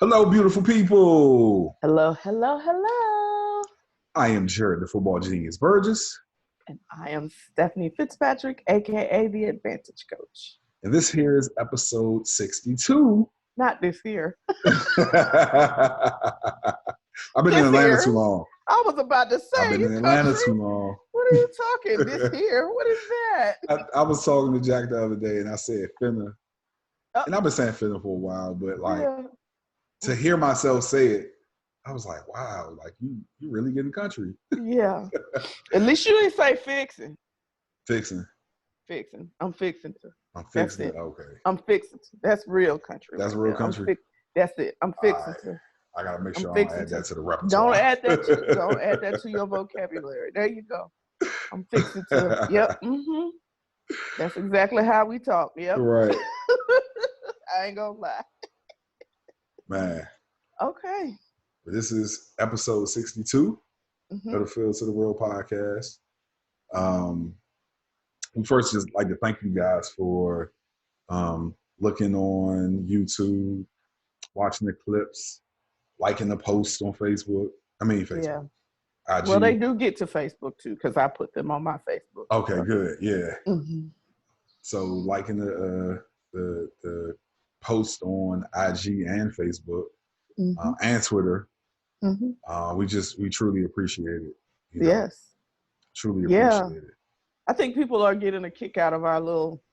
Hello, beautiful people. Hello, hello, hello. I am Jarrett, the football genius Burgess. And I am Stephanie Fitzpatrick, aka the Advantage Coach. And this here is episode 62. Not this year. I've been in Atlanta too long. I was about to say, I've been in Atlanta too long. What are you talking this year? What is that? I was talking to Jack the other day and I said finna. And I've been saying finna for a while, but to hear myself say it, I was like, wow, like you really getting country. Yeah. At least you didn't say fixing. Fixing. I'm fixing to. I'm fixing it. Okay. I'm fixing to. That's real country. That's real country. That's it. I'm fixing to. I gotta make sure I don't add that to the repertoire. Don't add that to your vocabulary. There you go. I'm fixing to. Yep. Mm-hmm. That's exactly how we talk. Yep. Right. I ain't gonna lie. Man. Okay. This is episode 62 of the Field to the Real podcast. We first just like to thank you guys for looking on YouTube, watching the clips, liking the posts on Facebook. Yeah. IG. Well, they do get to Facebook too because I put them on my Facebook. Okay, good. Yeah. Mm-hmm. So liking the post on IG and Facebook and Twitter. Mm-hmm. We truly appreciate it. Yes. Truly appreciate it. I think people are getting a kick out of our little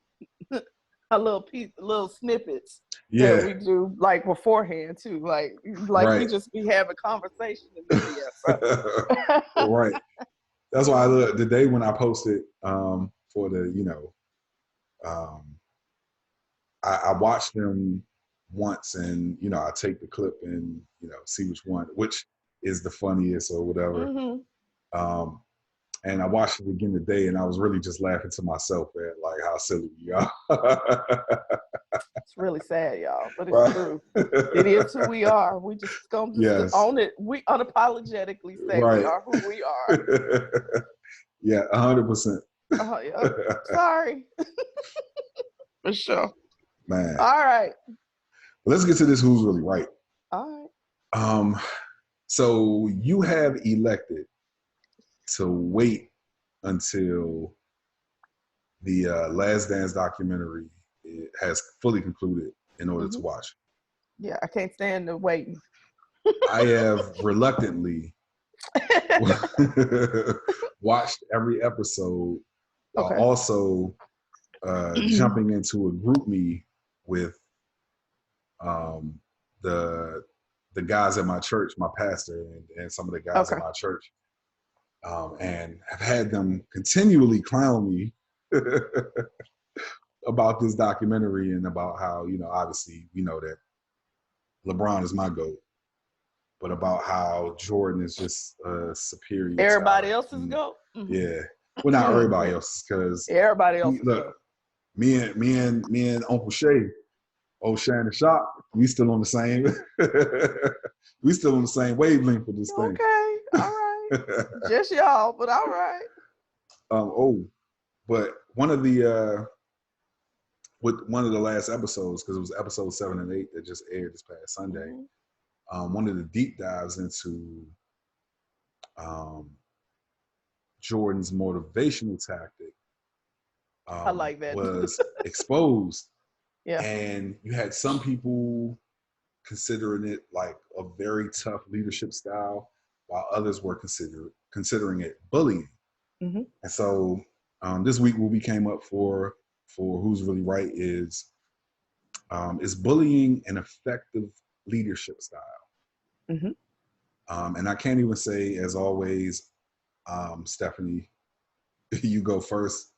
snippets that we do like beforehand too. Like right. We just be having conversation in the video. Right. That's why I look the day when I posted for the, I watched them once and, I take the clip and, see which is the funniest or whatever. Mm-hmm. And I watched it again today and I was really just laughing to myself at like how silly we are. It's really sad, y'all, but it's true. It is who we are. We just gonna own it. We unapologetically say we are who we are. Yeah, 100%. Yeah. Sorry. For sure. Man. All right. Let's get to this who's really right. All right. So you have elected to wait until the Last Dance documentary has fully concluded in order to watch. Yeah, I can't stand the waiting. I have reluctantly watched every episode while also jumping into a group me with the guys at my church, my pastor, and some of the guys at my church. And have had them continually clown me about this documentary and about how, obviously we know that LeBron is my GOAT, but about how Jordan is just superior. Everybody else's GOAT? Mm-hmm. Yeah. Well, not everybody else's, because everybody else. Look, me and Uncle Shay, old Shay in the shop, we still on the same wavelength for this thing. Okay, all right. Just y'all, but all right. But one of the last episodes, because it was episode 7 and 8 that just aired this past Sunday. One of the deep dives into Jordan's motivational tactic. I like that. Was exposed. Yeah. And you had some people considering it like a very tough leadership style, while others were considering it bullying. Mm-hmm. And so this week what we came up for Who's Really Right is bullying an effective leadership style? Mm-hmm. And I can't even say, as always, Stephanie, you go first,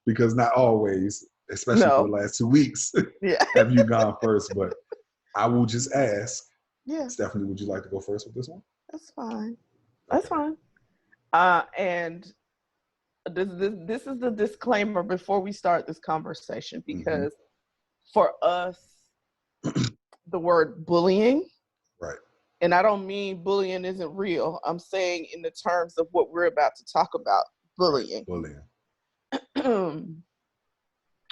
because not always, especially for the last 2 weeks, have you gone first. But I will just ask, Stephanie, would you like to go first with this one? That's fine. That's fine. And this is the disclaimer before we start this conversation, because for us, the word bullying, right? And I don't mean bullying isn't real. I'm saying in the terms of what we're about to talk about, bullying. Bullying.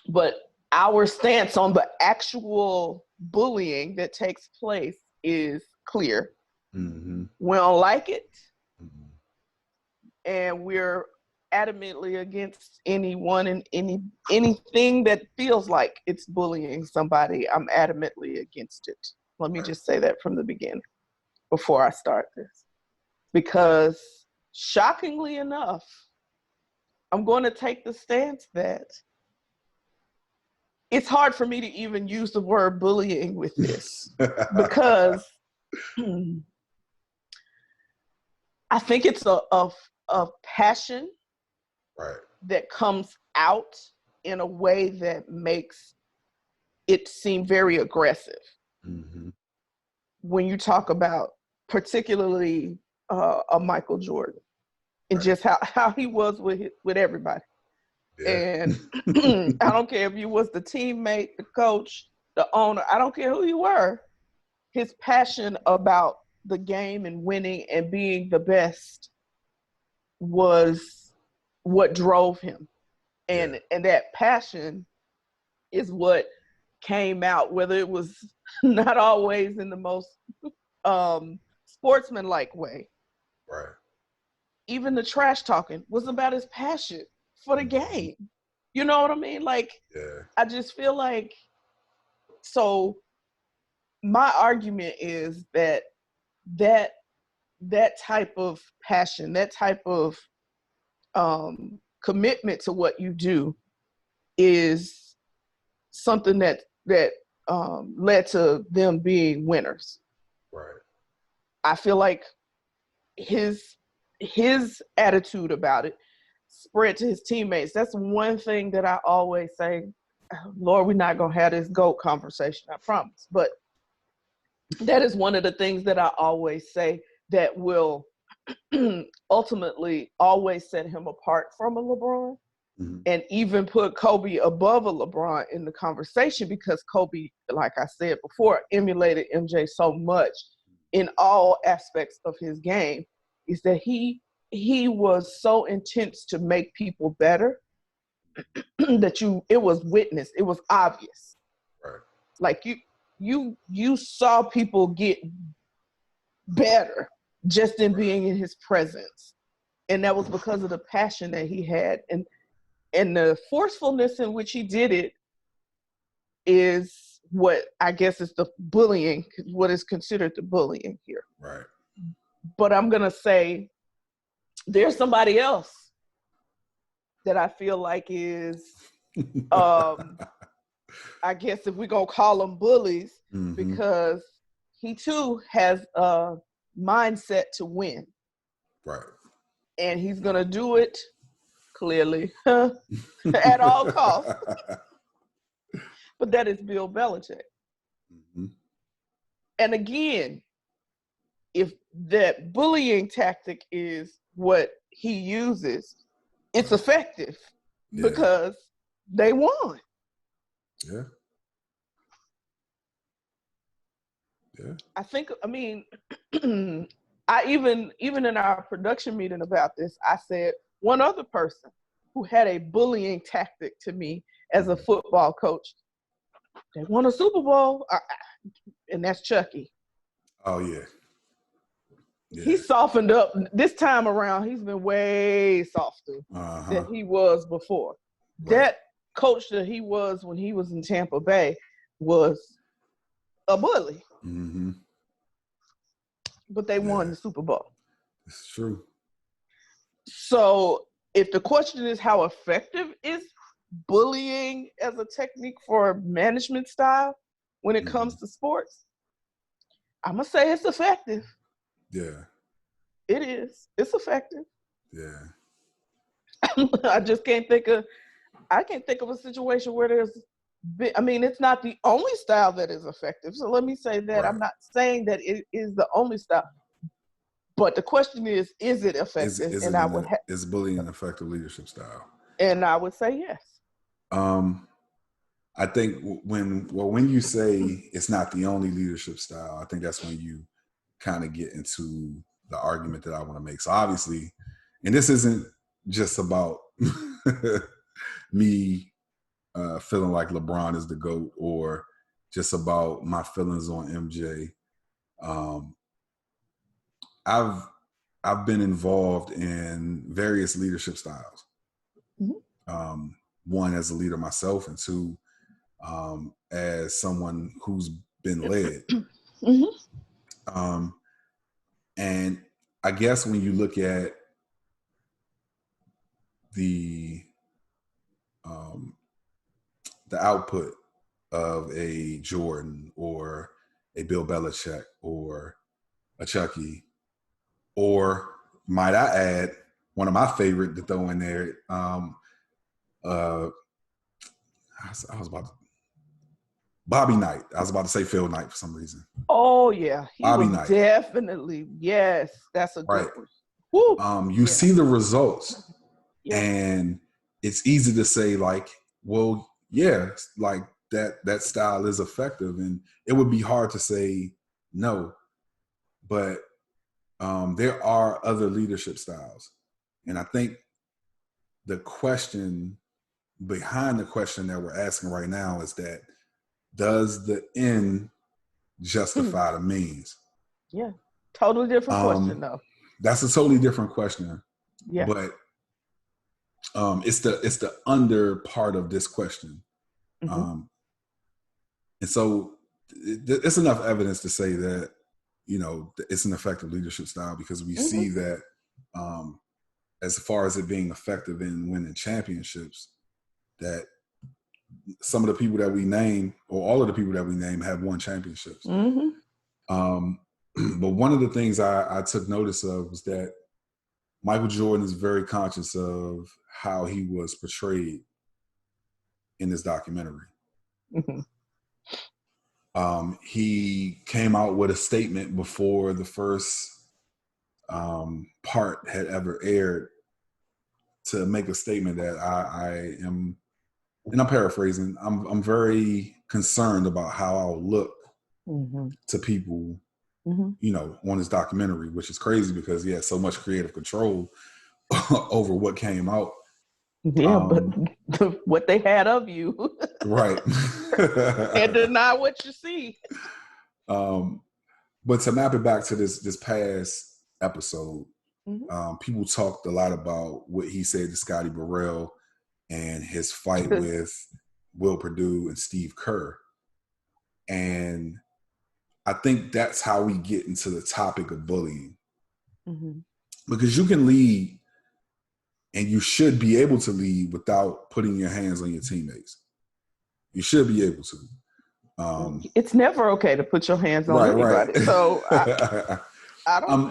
But our stance on the actual bullying that takes place is clear. Mm-hmm. We don't like it. Mm-hmm. And we're adamantly against anyone and anything that feels like it's bullying somebody. I'm adamantly against it. Let me just say that from the beginning before I start this. Because shockingly enough, I'm going to take the stance that it's hard for me to even use the word bullying with this because I think it's a passion that comes out in a way that makes it seem very aggressive. Mm-hmm. When you talk about particularly a Michael Jordan and just how he was with everybody. Yeah. And I don't care if you was the teammate, the coach, the owner, I don't care who you were. His passion about the game and winning and being the best was what drove him. And that passion is what came out, whether it was not always in the most sportsmanlike way. Right. Even the trash talking was about his passion for the game. You know what I mean? Like, I just feel like, so my argument is that type of passion, that type of commitment to what you do is something that led to them being winners. Right. I feel like his attitude about it spread to his teammates. That's one thing that I always say, Lord, we're not going to have this GOAT conversation, I promise. But that is one of the things that I always say that will ultimately always set him apart from a LeBron, and even put Kobe above a LeBron in the conversation, because Kobe, like I said before, emulated MJ so much in all aspects of his game, is that he was so intense to make people better that it was witnessed, it was obvious. Right. Like you saw people get better just in being in his presence. And that was because of the passion that he had. And the forcefulness in which he did it is what I guess is the bullying, what is considered the bullying here. Right. But I'm going to say there's somebody else that I feel like is, I guess if we're going to call them bullies, because he too has a mindset to win. Right. And he's going to do it clearly at all costs. But that is Bill Belichick. Mm-hmm. And again, if that bullying tactic is what he uses, it's effective because they won. Yeah. Yeah. I mean, I even in our production meeting about this, I said one other person who had a bullying tactic to me as a football coach, they won a Super Bowl, and that's Chucky. Oh, yeah. He softened up. This time around, he's been way softer than he was before. Right. That coach that he was when he was in Tampa Bay was a bully. Mm-hmm. But they won the Super Bowl. It's true. So if the question is how effective is bullying as a technique for management style when it comes to sports, I'm going to say it's effective. Yeah. It is. It's effective. Yeah. I just can't think of a situation where it's not the only style that is effective. So let me say that. Right. I'm not saying that it is the only style. But the question is it effective? Is bullying an effective leadership style? And I would say yes. I think when you say it's not the only leadership style, I think that's when you kind of get into the argument that I want to make. So obviously, and this isn't just about me feeling like LeBron is the GOAT or just about my feelings on MJ. I've been involved in various leadership styles. Mm-hmm. One, as a leader myself, and two, as someone who's been led. Mm-hmm. And I guess when you look at the output of a Jordan or a Bill Belichick or a Chucky, or might I add, one of my favorite to throw in there, I was about to, Bobby Knight. I was about to say Phil Knight for some reason. Oh yeah, Bobby Knight. Definitely, yes, that's a good one. Woo. You see the results, and it's easy to say like, well, yeah, like that style is effective, and it would be hard to say no, but there are other leadership styles, and I think the question behind the question that we're asking right now is that, does the end justify the means? Yeah, totally different question though. That's a totally different question. Yeah, but it's the under part of this question. Mm-hmm. And so it's enough evidence to say that, you know, it's an effective leadership style, because we see that as far as it being effective in winning championships, that some of the people that we name, or all of the people that we name, have won championships. Mm-hmm. But one of the things I took notice of was that Michael Jordan is very conscious of how he was portrayed in this documentary. Mm-hmm. He came out with a statement before the first part had ever aired, to make a statement that I am, and I'm paraphrasing, I'm very concerned about how I'll look to people, you know, on this documentary, which is crazy because he had so much creative control over what came out. Yeah, but what they had of you. Right. And deny what you see. But to map it back to this past episode, people talked a lot about what he said to Scotty Burrell and his fight with Will Perdue and Steve Kerr. And I think that's how we get into the topic of bullying. Mm-hmm. Because you can lead, and you should be able to lead without putting your hands on your teammates. You should be able to. It's never okay to put your hands on anybody. Right. So I don't.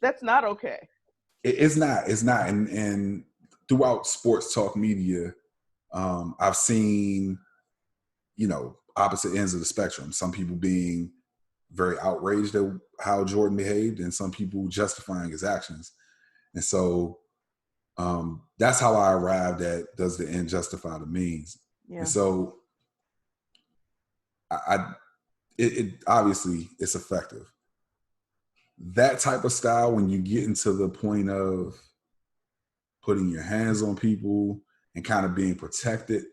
That's not okay. It's not. And throughout sports talk media, I've seen, you know, opposite ends of the spectrum. Some people being very outraged at how Jordan behaved, and some people justifying his actions. And so that's how I arrived at, does the end justify the means? Yeah. And so it obviously it's effective. That type of style, when you get into the point of putting your hands on people and kind of being protected,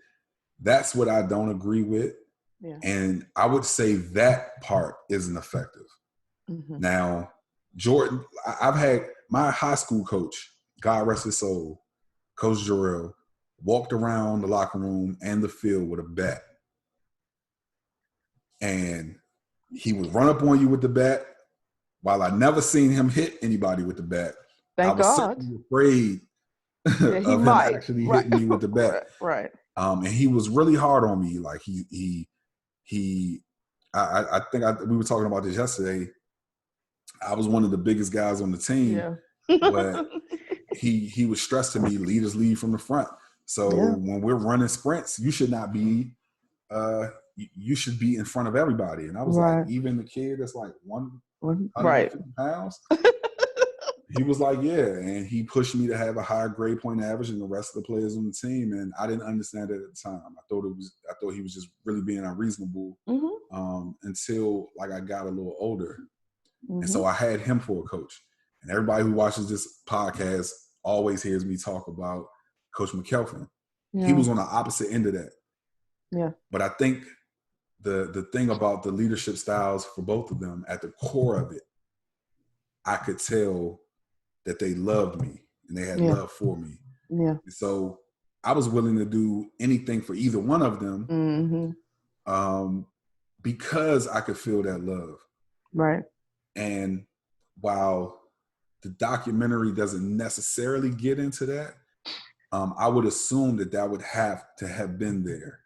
that's what I don't agree with. Yeah. And I would say that part isn't effective. Mm-hmm. Now, Jordan, I've had my high school coach, God rest his soul, Coach Jarrett, walked around the locker room and the field with a bat. And he would run up on you with the bat. While I never seen him hit anybody with the bat, I was certainly afraid of him actually hitting me with the bat. Right. And he was really hard on me. Like I think we were talking about this yesterday. I was one of the biggest guys on the team, but he was stressing me, leaders lead from the front. So when we're running sprints, you should not be, you should be in front of everybody. And I was like, even the kid that's like 150 pounds, he was like, yeah. And he pushed me to have a higher grade point average than the rest of the players on the team. And I didn't understand it at the time. I thought he was just really being unreasonable until like I got a little older. Mm-hmm. And so I had him for a coach. And everybody who watches this podcast always hears me talk about Coach McKelvin. Yeah. He was on the opposite end of that. Yeah. But I think the thing about the leadership styles for both of them, at the core of it, I could tell that they loved me and they had love for me. Yeah. And so I was willing to do anything for either one of them, because I could feel that love. Right. And while the documentary doesn't necessarily get into that, I would assume that would have to have been there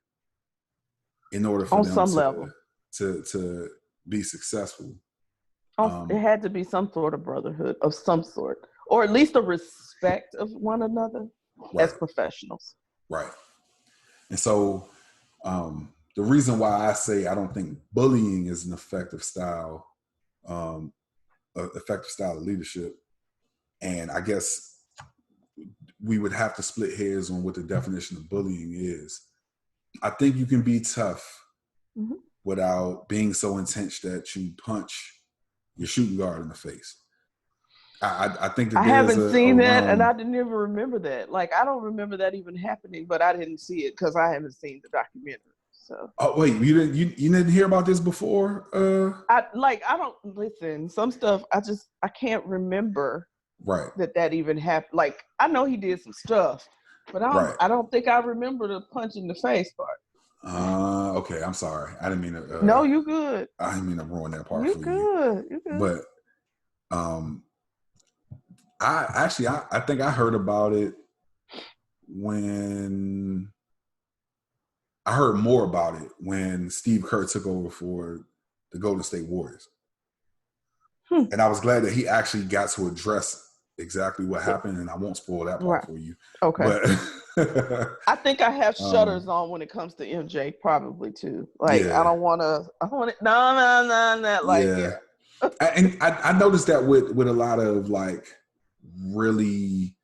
in order for them some level to be successful. It had to be some sort of brotherhood of some sort, or at least a respect of one another as professionals. Right. And so the reason why I say I don't think bullying is an effective style of leadership, and I guess we would have to split hairs on what the definition of bullying is. I think you can be tough without being so intense that you punch your shooting guard in the face. I think that I haven't seen that, and I didn't even remember that. Like, I don't remember that even happening, but I didn't see it because I haven't seen the documentary. So. Oh wait, you didn't hear about this before? I don't listen. Some stuff I can't remember. Right. That even happened. Like, I know he did some stuff, but I don't think I remember the punch in the face part. Okay, I'm sorry. I didn't mean to. No, you good. I didn't mean to ruin that part for you. You good. But I think I heard about it when I heard more about it when Steve Kerr took over for the Golden State Warriors. And I was glad that he actually got to address exactly what happened, and I won't spoil that part for you. Okay. But I think I have shutters on when it comes to MJ, probably too. Like, I don't want to. No. Like, and I noticed that with a lot of like really,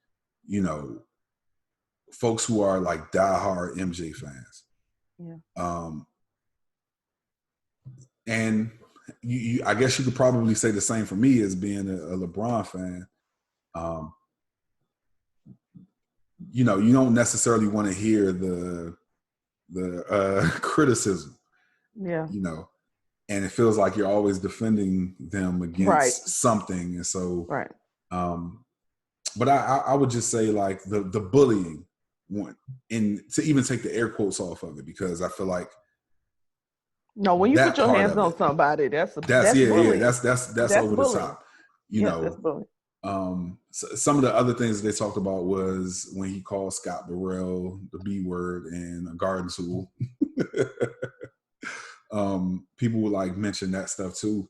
folks who are like diehard MJ fans. Yeah. And I guess you could probably say the same for me as being a LeBron fan. You don't necessarily want to hear the criticism. Yeah. And it feels like you're always defending them against something. And so, but I would just say like the bullying one, and to even take the air quotes off of it, because I feel like when you put your hands on somebody, that's bullying. That's over bullying. The top. That's bullying. So some of the other things they talked about was when he called Scott Burrell the B word and a garden tool. People would like mention that stuff too.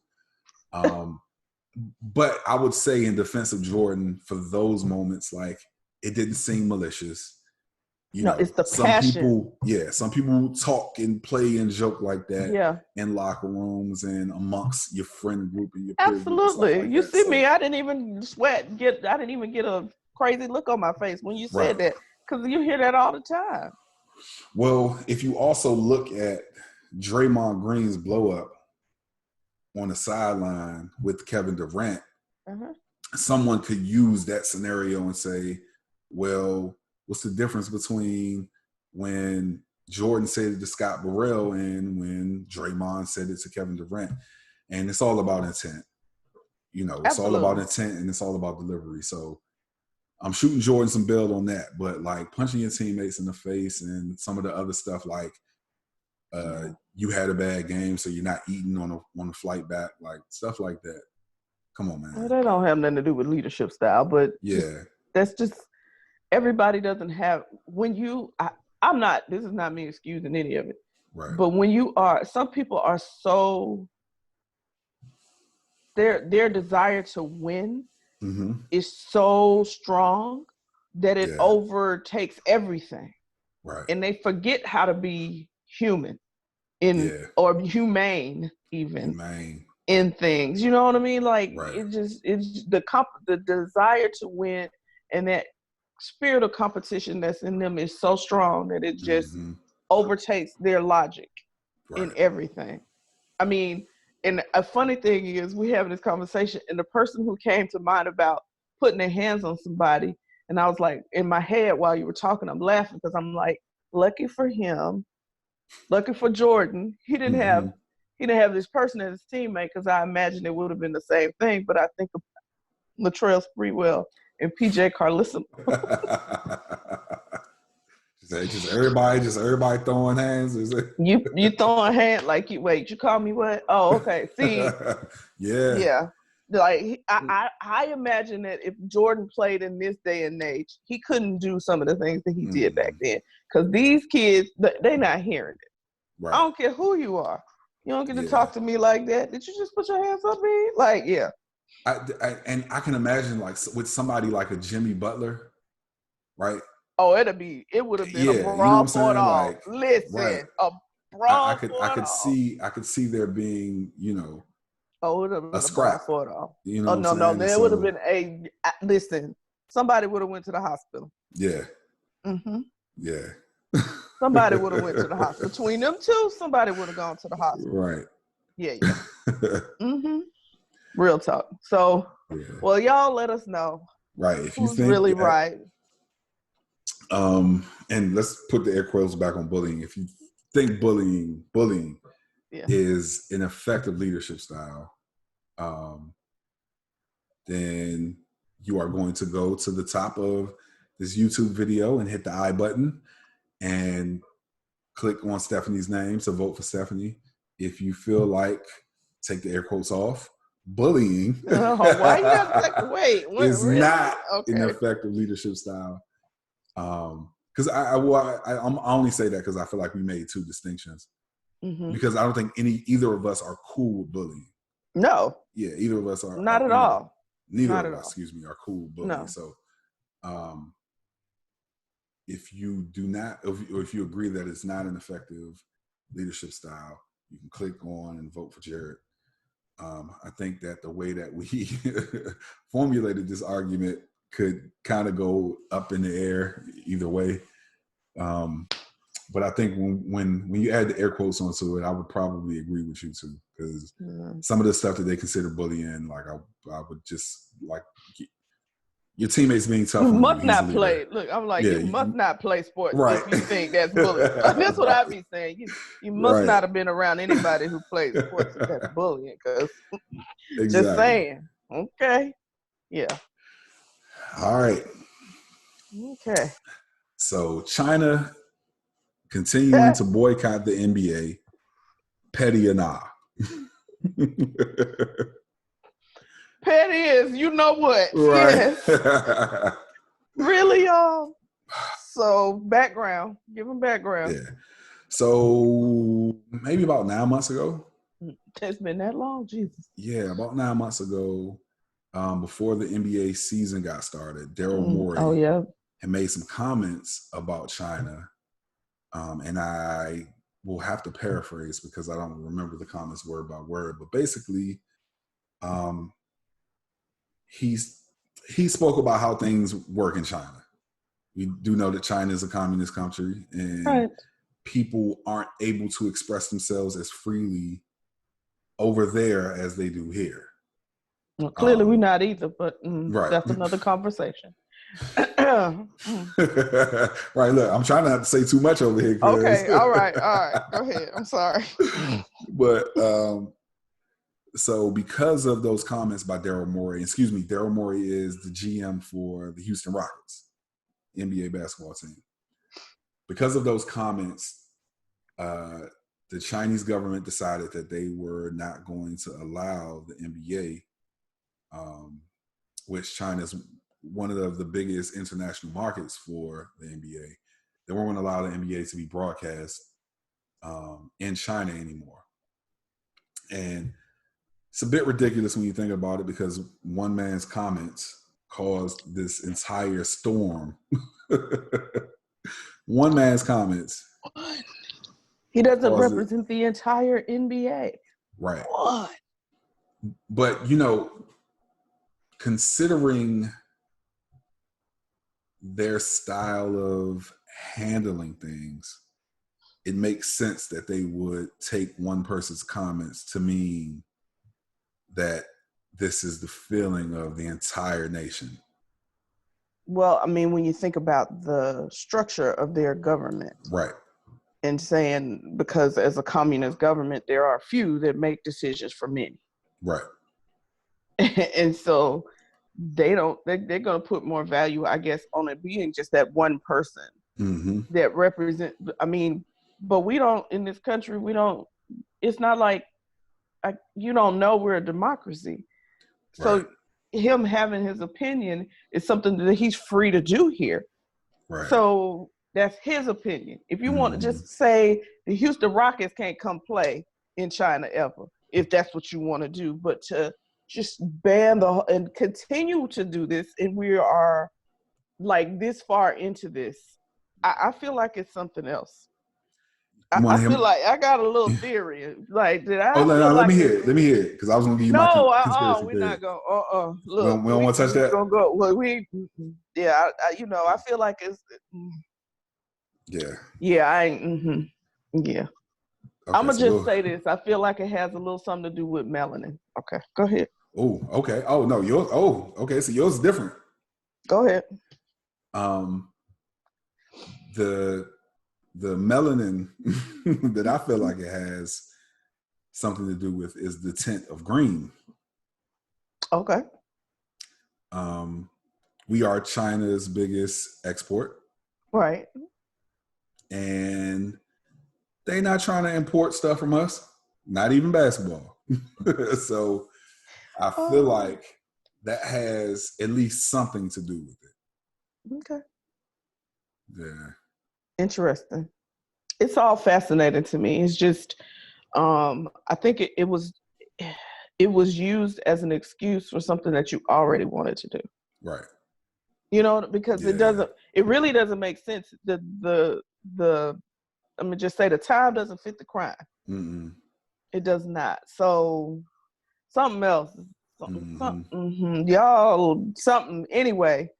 But I would say in defense of Jordan, for those moments, like, it didn't seem malicious. It's the passion. Some people talk and play and joke like that in locker rooms and amongst your friend group and your peer group. Absolutely. Like you see me, I didn't even sweat. I didn't even get a crazy look on my face when you said that, because you hear that all the time. Well, if you also look at Draymond Green's blow up on the sideline with Kevin Durant, someone could use that scenario and say, well, what's the difference between when Jordan said it to Scott Burrell and when Draymond said it to Kevin Durant? And it's all about intent. It's all about intent, and it's all about delivery. So I'm shooting Jordan some bail on that, but like punching your teammates in the face and some of the other stuff, like you had a bad game, so you're not eating on the flight back, like stuff like that. Come on, man. Well, that don't have nothing to do with leadership style, but that's just everybody doesn't have. When I'm not. This is not me excusing any of it. Right. But when some people are so their desire to win is so strong that it overtakes everything. Right. And they forget how to be human or humane even in things. You know what I mean? Like it's the desire to win, and that spirit of competition that's in them is so strong that it just overtakes their logic in everything. I mean, and a funny thing is, we having this conversation, and the person who came to mind about putting their hands on somebody, and I was like, in my head while you were talking, I'm laughing because I'm like, lucky for him, Lucky for Jordan, he didn't have this person as his teammate, because I imagine it would have been the same thing. But I think of Latrell Sprewell and PJ Carlesimo. just everybody throwing hands. Is it? You throwing hand like you wait? You call me what? Oh, okay. See, yeah. Like I imagine that if Jordan played in this day and age, he couldn't do some of the things that he did back then, because these kids, they're not hearing it. Right. I don't care who you are. You don't get to talk to me like that. Did you just put your hands on me? Like, yeah. And I can imagine, like, with somebody like a Jimmy Butler, right? Oh, it would have been a brawl for it all. Like, listen, right. A brawl for it all. I could see there being, it would have been a scrap for it all. You know no, there would have been listen, somebody would have went to the hospital. Yeah. Mm-hmm. Yeah. Somebody would have went to the hospital. Between them two, somebody would have gone to the hospital. Right. Yeah. Mm-hmm. Real talk. So, well, y'all let us know. Right. If who's really right. And let's put the air quotes back on bullying. If you think bullying is an effective leadership style, then you are going to go to the top of this YouTube video and hit the I button and click on Stephanie's name to vote for Stephanie. If you feel like, take the air quotes off, bullying why you have to wait? Is really? Not an effective leadership style. Because I only say that because I feel like we made two distinctions. Mm-hmm. Because I don't think either of us are cool with bullying. No. Yeah, either of us are not at all. Neither of us, are cool with bullying. No. So, if you do not, or if you agree that it's not an effective leadership style, you can click on and vote for Jarrett. I think that the way that we formulated this argument could kind of go up in the air either way. But I think when you add the air quotes onto it, I would probably agree with you too, because some of the stuff that they consider bullying, like I would just like your teammates being tough. You must not play. Look, I'm like, you must not play sports if you think that's bullying. That's what I be saying. You must not have been around anybody who plays sports that's bullying. Because just saying. Okay. Yeah. All right. Okay. So China continuing to boycott the NBA, petty or nah? Petty is, you know what? Right. Yes. Really, y'all? So background. Give them background. Yeah. So maybe about 9 months ago. It's been that long? Jesus. Yeah, about 9 months ago, before the NBA season got started, Daryl Morey had made some comments about China. And I will have to paraphrase because I don't remember the comments word by word, but basically, he spoke about how things work in China. We do know that China is a communist country, and people aren't able to express themselves as freely over there as they do here. Well, clearly we're not either, but that's another conversation. Right, look, I'm trying not to say too much over here. Okay, all right, go ahead. I'm sorry. But so because of those comments by Daryl Morey, Daryl Morey is the GM for the Houston Rockets, NBA basketball team. Because of those comments, the Chinese government decided that they were not going to allow the NBA, which China's one of the biggest international markets for the NBA. They weren't going to allow the NBA to be broadcast in China anymore. And it's a bit ridiculous when you think about it, because one man's comments caused this entire storm. One man's comments. He doesn't represent the entire NBA. Right. What? But, considering their style of handling things, it makes sense that they would take one person's comments to mean that this is the feeling of the entire nation. Well, I mean, when you think about the structure of their government. Right. and saying, because as a communist government, there are few that make decisions for many. Right. And so they're going to put more value, I guess, on it being just that one person that represent. I mean, but we don't, in this country, it's not like, you don't know we're a democracy. So right. him having his opinion is something that he's free to do here. Right. So that's his opinion. If you want to just say the Houston Rockets can't come play in China ever, if that's what you want to do, but to just ban and continue to do this, and we are like this far into this, I feel like it's something else. I feel like I got a little theory. Like, did I? Let me hear it. Let me hear it, because I was gonna give you my conspiracy we're theory. not gonna. Look, we don't want to touch that. Gonna go. Well, yeah. I feel like it's. Yeah. Yeah. Yeah. Okay, I'm gonna just say this. I feel like it has a little something to do with melanin. Okay, go ahead. Oh, okay. Oh no, yours. Oh, okay. So yours is different. Go ahead. The melanin that I feel like it has something to do with is the tint of green. Okay. We are China's biggest export. Right. And they're not trying to import stuff from us, not even basketball. So I feel like that has at least something to do with it. Okay. Yeah. Interesting. It's all fascinating to me. It's just, I think it was used as an excuse for something that you already wanted to do. Right. Because it really doesn't make sense. I'm gonna just say the time doesn't fit the crime. Mm-mm. It does not. So something else. Y'all, something anyway.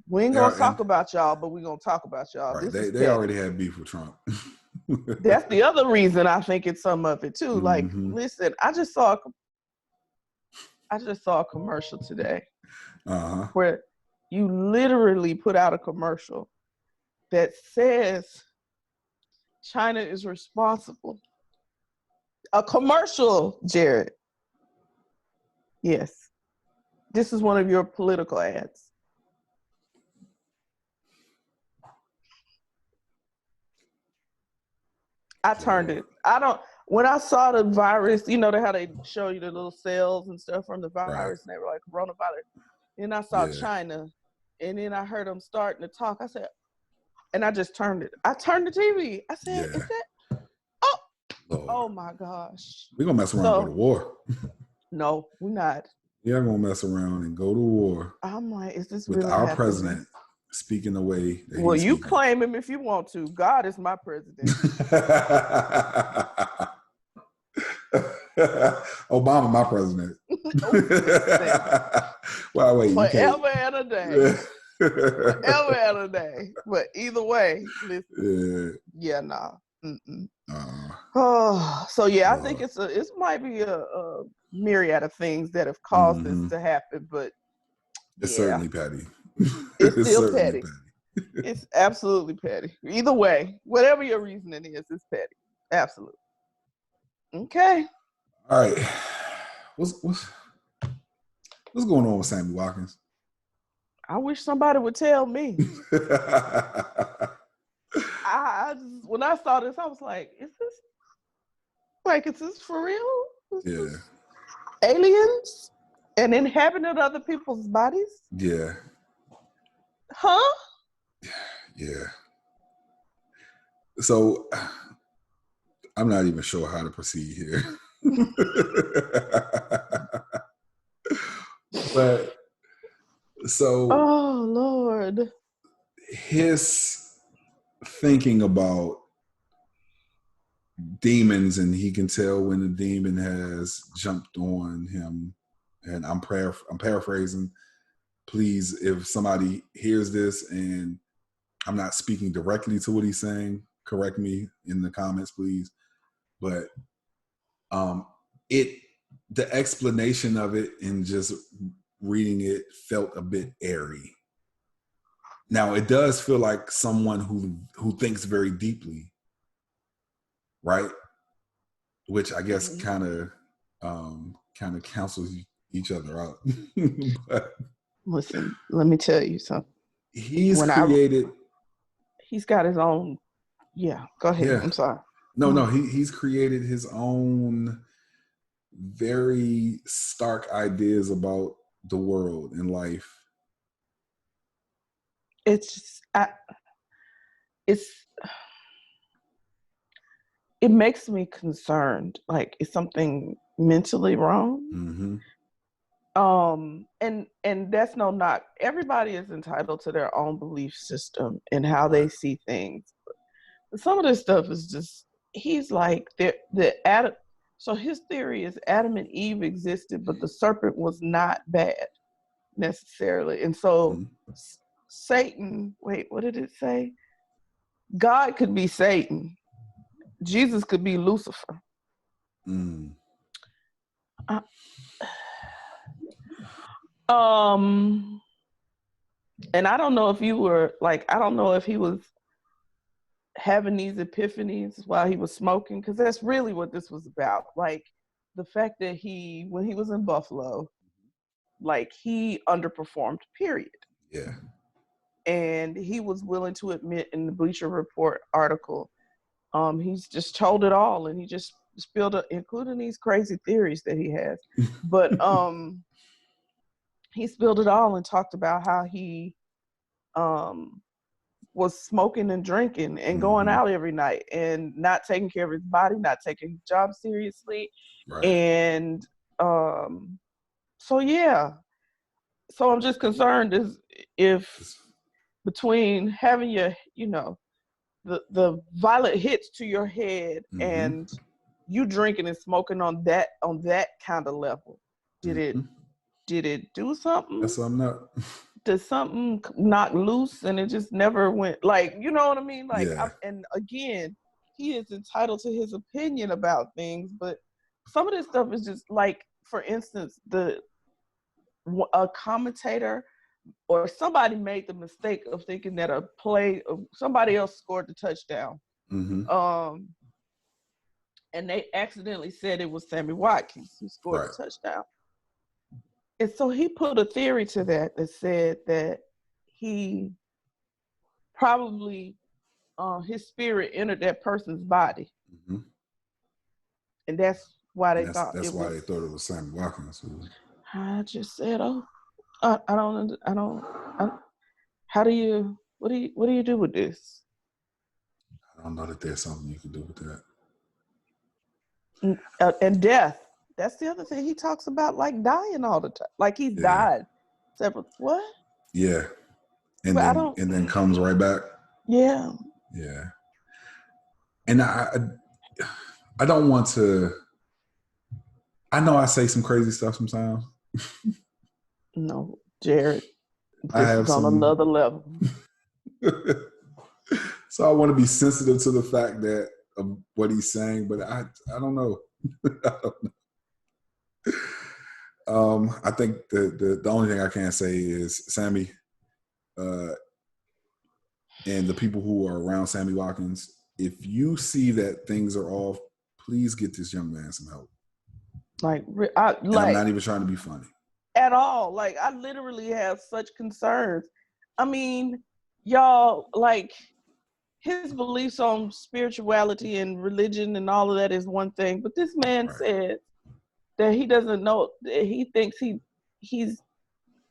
We ain't gonna talk about y'all, but we're gonna talk about y'all. Right. They already had beef with Trump. That's the other reason I think it's some of it too. Like, listen, I just saw a commercial today where you literally put out a commercial that says China is responsible. A commercial, Jarrett. Yes. This is one of your political ads. I turned it. When I saw the virus, how they show you the little cells and stuff from the virus, and they were like coronavirus. And I saw China, and then I heard them starting to talk. I said, and I just turned it. I turned the TV. I said, is that? Oh my gosh. We're going to mess around and go to war. No, we're not. Yeah, I'm going to mess around and go to war. I'm like, is this with really our happening? Speaking the way that well, you claim him if you want to. God is my president. Obama, my president. Well, wait, forever and a day. Forever and a day. But either way, listen. Yeah, nah. So yeah, I think it might be a myriad of things that have caused this to happen, but it's certainly petty. It's still petty. It's absolutely petty. Either way, whatever your reasoning is, it's petty. Absolutely. Okay. All right. What's going on with Sammy Watkins? I wish somebody would tell me. When I saw this, I was like, is this for real? Aliens and inhabiting other people's bodies? Yeah. Huh? Yeah. So I'm not even sure how to proceed here. But so oh Lord. His thinking about demons, and he can tell when the demon has jumped on him, and I'm paraphrasing. Please, if somebody hears this and I'm not speaking directly to what he's saying, correct me in the comments, please. But the explanation of it and just reading it felt a bit airy. Now, it does feel like someone who thinks very deeply right? Which I guess kind of cancels each other out. But listen, let me tell you something. He's got his own. Yeah, go ahead. Yeah. I'm sorry. No, he's created his own very stark ideas about the world and life. It's it makes me concerned. Like, is something mentally wrong? Mm-hmm. And that's no knock. Everybody is entitled to their own belief system and how they see things. But some of this stuff is just, he's like the Adam. So his theory is Adam and Eve existed, but the serpent was not bad necessarily. And so Satan, wait, what did it say? God could be Satan. Jesus could be Lucifer. Mm. And I don't know if you were like, I don't know if he was having these epiphanies while he was smoking, because that's really what this was about. Like the fact that when he was in Buffalo, like he underperformed, period. Yeah. And he was willing to admit in the Bleacher Report article, he's just told it all, and he just spilled it, including these crazy theories that he has. But he spilled it all and talked about how he was smoking and drinking and going out every night and not taking care of his body, not taking his job seriously. Right. And so yeah. So I'm just concerned if between having your, the violent hits to your head and you drinking and smoking on that kind of level, did it do something? That's something up. Did something knock loose and it just never went, like, you know what I mean? Like, yeah. And again, he is entitled to his opinion about things, but some of this stuff is just like, for instance, a commentator or somebody made the mistake of thinking that somebody else scored the touchdown. And they accidentally said it was Sammy Watkins who scored the touchdown. And so he put a theory to that said that he probably, his spirit entered that person's body. And that's why they thought it was Sammy Watkins. I just said, what do you do with this? I don't know that there's something you can do with that. And death. That's the other thing. He talks about, like, dying all the time. Like he's died. What? Yeah. And then comes right back. Yeah. Yeah. And I don't want to, I know I say some crazy stuff sometimes. No, Jarrett, this is on another level. So I want to be sensitive to the fact that of what he's saying, but I don't know. I don't know. I think the only thing I can say is Sammy, and the people who are around Sammy Watkins, if you see that things are off, please get this young man some help. I'm not even trying to be funny at all. Like, I literally have such concerns. I mean, y'all, like, his beliefs on spirituality and religion and all of that is one thing, but this man said that he doesn't know, he thinks he's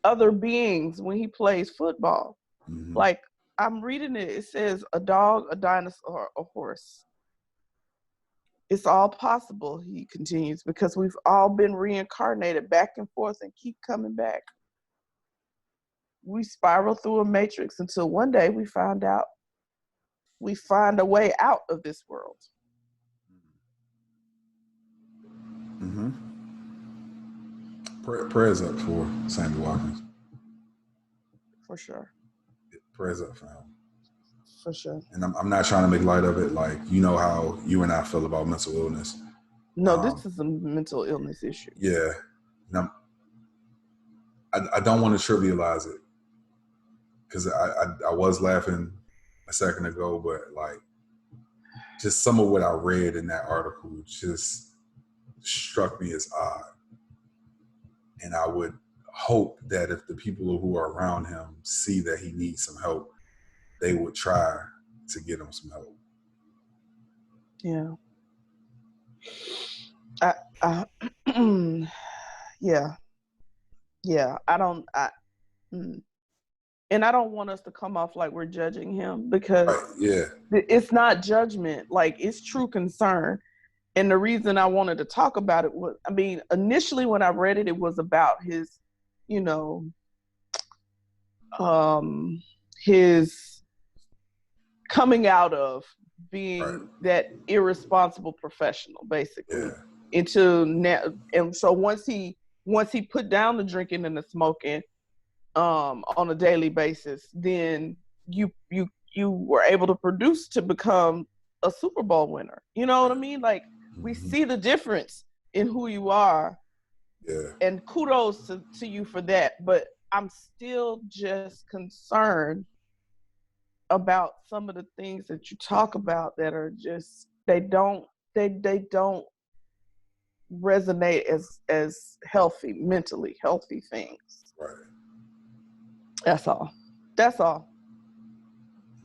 other beings when he plays football. Like, I'm reading it, it says a dog, a dinosaur, a horse. It's all possible, he continues, because we've all been reincarnated back and forth and keep coming back. We spiral through a matrix until one day we find a way out of this world. Prayers up for Sammy Watkins. For sure. Prayers up for him. For sure. And I'm not trying to make light of it. Like, you know how you and I feel about mental illness. No, this is a mental illness issue. Yeah. And I don't want to trivialize it, because I was laughing a second ago, but like, just some of what I read in that article just struck me as odd. And I would hope that if the people who are around him see that he needs some help, they would try to get him some help. Yeah. Yeah. And I don't want us to come off like we're judging him, because it's not judgment. Like, it's true concern. And the reason I wanted to talk about it was, I mean, initially when I read it, it was about his, you know, his coming out of being that irresponsible professional, basically, into now. And so once he put down the drinking and the smoking on a daily basis, then you were able to produce to become a Super Bowl winner. You know what I mean? Like, we see the difference in who you are. Yeah. And kudos to you for that. But I'm still just concerned about some of the things that you talk about that are just, they don't resonate as healthy, mentally healthy things. Right. That's all.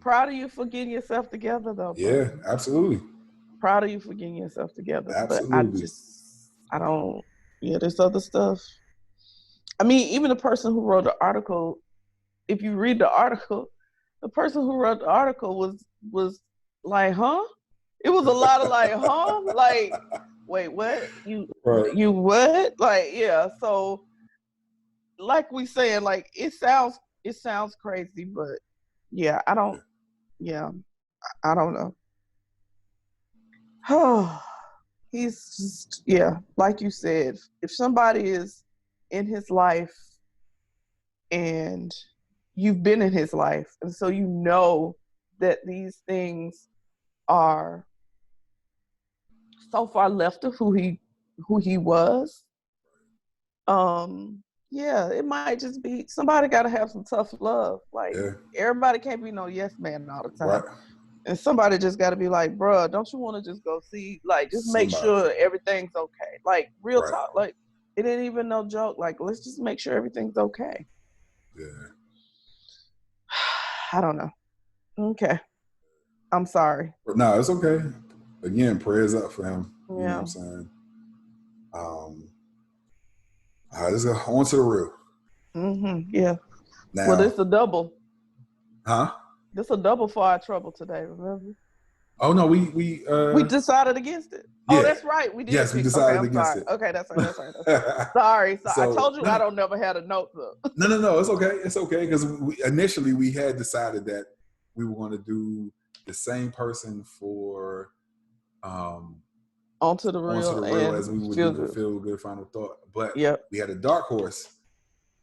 Proud of you for getting yourself together, though. Yeah, bro. Absolutely. Proud of you for getting yourself together. Absolutely. But there's other stuff. I mean, even the person who wrote the article, if you read the article, the person who wrote the article was like, huh? It was a lot of like, huh? Like, wait, what? You what? Like, yeah. So, like we saying, like, it sounds crazy, but yeah, I don't know. Oh, he's just, like you said, if somebody is in his life and you've been in his life, and so you know that these things are so far left of who he was, it might just be somebody got to have some tough love. Like, everybody can't be no yes man all the time. Right. And somebody just got to be like, bruh, don't you want to just go see, like, just make sure everything's okay. Like, real talk. Like, it ain't even no joke. Like, let's just make sure everything's okay. Yeah. I don't know. Okay. I'm sorry. No, it's okay. Again, prayers up for him. Yeah. You know what I'm saying? Let's go on to the real. Yeah. Now, well, this a double. Huh? This a double for our trouble today, remember? Oh no, we decided against it. Yeah. Oh, that's right. We did. Yes, we decided against it. Okay, that's right. Sorry. So I told you I don't never had a notebook. No, it's okay. It's okay, because initially we had decided that we were going to do the same person for onto the real as we would do the feel good final thought. But we had a dark horse.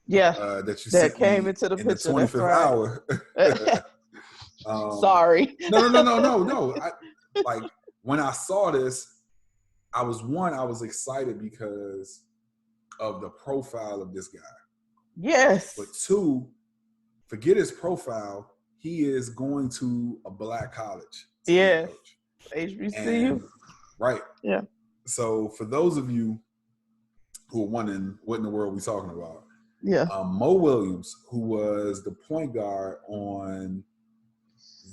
Yeah. That you that came into the picture. In the 25th hour. Sorry. No. Like, when I saw this, I was excited because of the profile of this guy. Yes. But two, forget his profile. He is going to a black college. Yes. HBCU. Right. Yeah. So for those of you who are wondering what in the world we talking about, Mo Williams, who was the point guard on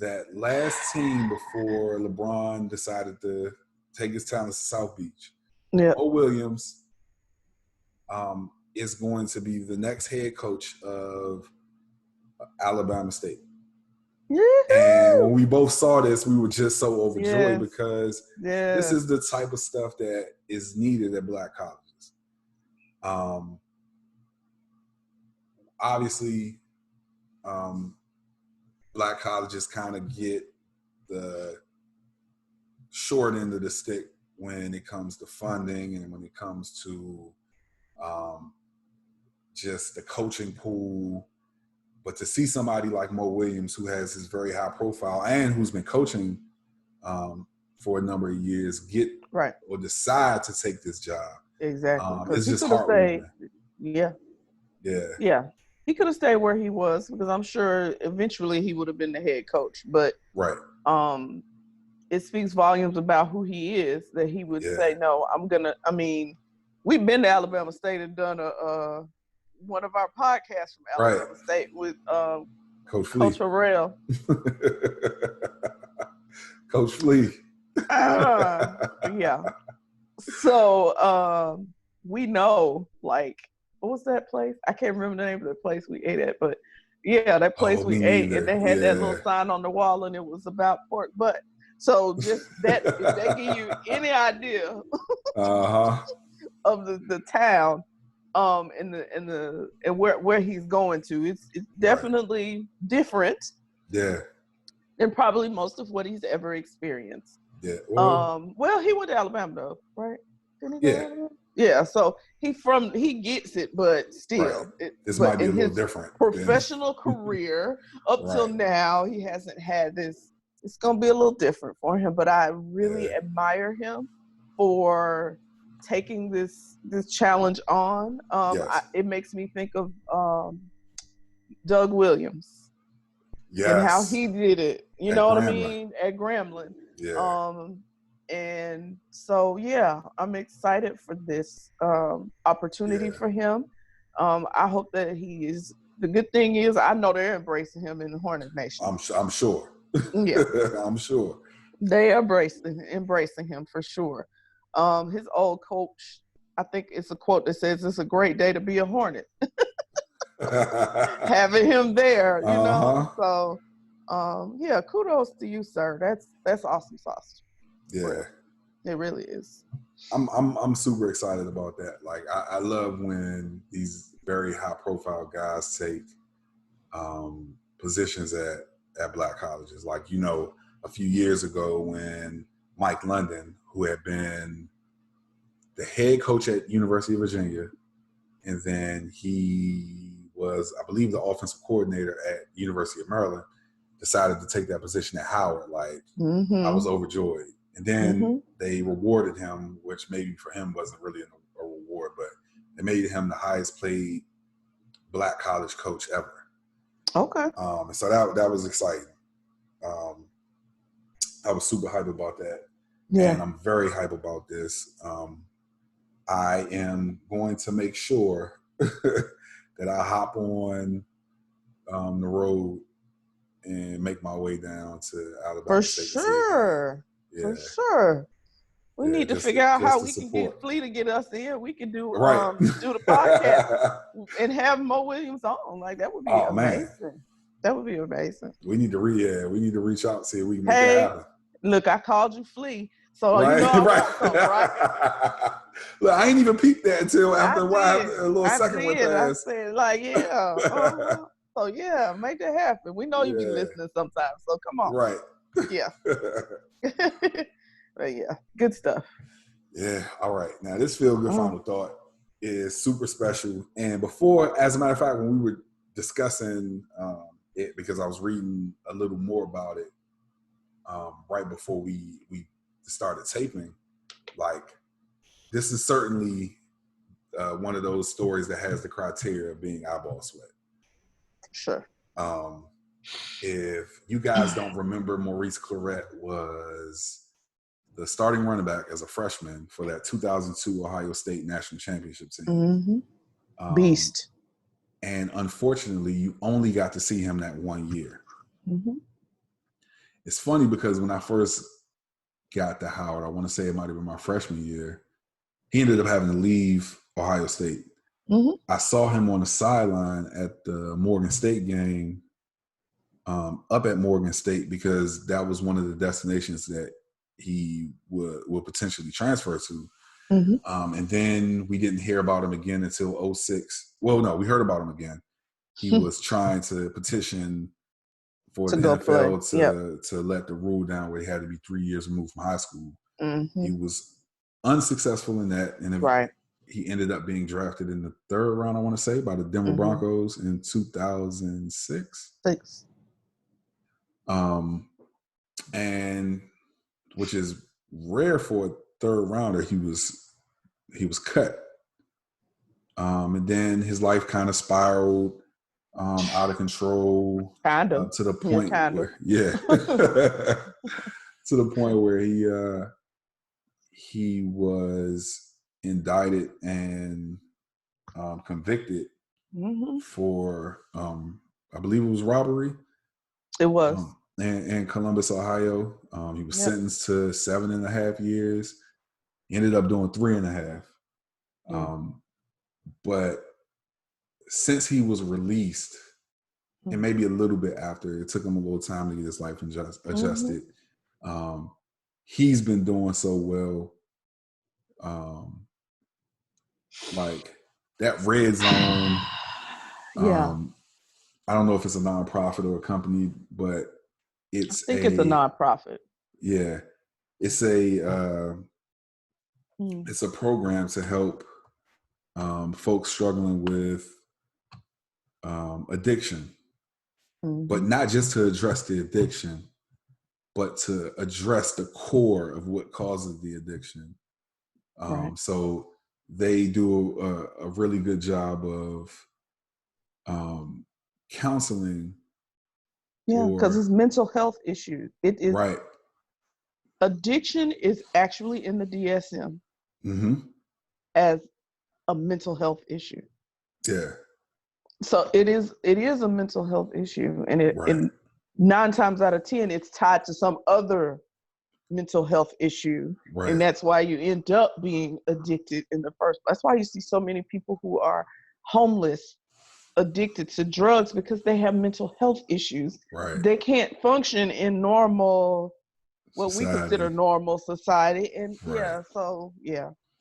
that last team before LeBron decided to take his talents to South Beach. Yeah. Mo Williams is going to be the next head coach of Alabama State. And when we both saw this, we were just so overjoyed because this is the type of stuff that is needed at black colleges. Obviously, black colleges kind of get the short end of the stick when it comes to funding and when it comes to just the coaching pool. But to see somebody like Mo Williams, who has his very high profile and who's been coaching for a number of years, get or decide to take this job, it's just heartwarming. Yeah. He could have stayed where he was, because I'm sure eventually he would have been the head coach. But it speaks volumes about who he is that he would say, no, we've been to Alabama State and done one of our podcasts from Alabama State with Coach Farrell. Coach Flea. Yeah. So we know, like, what was that place? I can't remember the name of the place we ate at, but yeah, that place we ate, and they had that little sign on the wall, and it was about pork butt. So just that, if they give you any idea of the town, and where he's going to, it's definitely different. Yeah. Than probably most of what he's ever experienced. Yeah. Well, he went to Alabama though, right? Didn't he go to Alabama? Yeah. So he gets it, but still, this might be a little different. Professional career up till now, he hasn't had this. It's gonna be a little different for him, but I really admire him for taking this challenge on. It makes me think of Doug Williams. Yes. And how he did it, you know what I mean, at Grambling. Yeah. And so I'm excited for this opportunity for him. I hope that he is. The good thing is, I know they're embracing him in the Hornet Nation. I'm sure. Yeah, I'm sure they are embracing him for sure. His old coach, I think it's a quote that says, "It's a great day to be a Hornet." Having him there, you know. So kudos to you, sir. That's awesome sauce. Yeah, it really is. I'm super excited about that. Like I love when these very high profile guys take positions at Black colleges. Like, you know, a few years ago when Mike London, who had been the head coach at University of Virginia, and then he was, I believe, the offensive coordinator at University of Maryland, decided to take that position at Howard. Like, I was overjoyed. And then they rewarded him, which maybe for him wasn't really a reward, but they made him the highest paid Black college coach ever. Okay. So that was exciting. I was super hype about that. Yeah. And I'm very hype about this. I am going to make sure that I hop on the road and make my way down to Alabama State. For sure. Yeah. For sure. We need to figure out how we can get Flea to get us in. We can do the podcast and have Mo Williams on. Like, that would be amazing. Man. That would be amazing. We need to reach out and see if we can make that happen. Look, I called you Flea, so you know I want something, right? Look, I ain't even peeped that until after a little second with us. I said, like, So make that happen. We know you be listening sometimes, so come on. Right. Yeah. But good stuff. Yeah. All right. Now, this feel good final thought is super special. And before, as a matter of fact, when we were discussing it, because I was reading a little more about it right before we started taping, like, this is certainly one of those stories that has the criteria of being eyeball sweat. Sure. If you guys don't remember, Maurice Clarett was the starting running back as a freshman for that 2002 Ohio State National Championship team. Beast. And unfortunately, you only got to see him that 1 year. It's funny because when I first got to Howard, I want to say it might have been my freshman year, he ended up having to leave Ohio State. I saw him on the sideline at the Morgan State game, up at Morgan State, because that was one of the destinations that he would potentially transfer to. And then we didn't hear about him again until 2006. Well, no, we heard about him again. He was trying to petition for the NFL to let the rule down where he had to be 3 years removed from high school. He was unsuccessful in that. And he ended up being drafted in the third round, I want to say, by the Denver Broncos in 2006. And which is rare for a third rounder. He was cut. And then his life kind of spiraled out of control. Kind of. To the point where, to the point where he was indicted and convicted for I believe it was robbery. It was in Columbus, Ohio. He was sentenced to 7.5 years. He ended up doing 3.5. But since he was released, and maybe a little bit after, it took him a little time to get his life adjusted. He's been doing so well. Like that Red Zone. I don't know if it's a nonprofit or a company, but I think it's a nonprofit. Yeah, it's a program to help folks struggling with addiction, but not just to address the addiction, but to address the core of what causes the addiction. So they do a really good job of counseling. Yeah, because it's mental health issues. It is right. Addiction is actually in the DSM as a mental health issue. Yeah. So it is a mental health issue, and and 9 times out of 10, it's tied to some other mental health issue, and that's why you end up being addicted in the first place. That's why you see so many people who are homeless, addicted to drugs, because they have mental health issues. They can't function in normal, what we consider normal society, and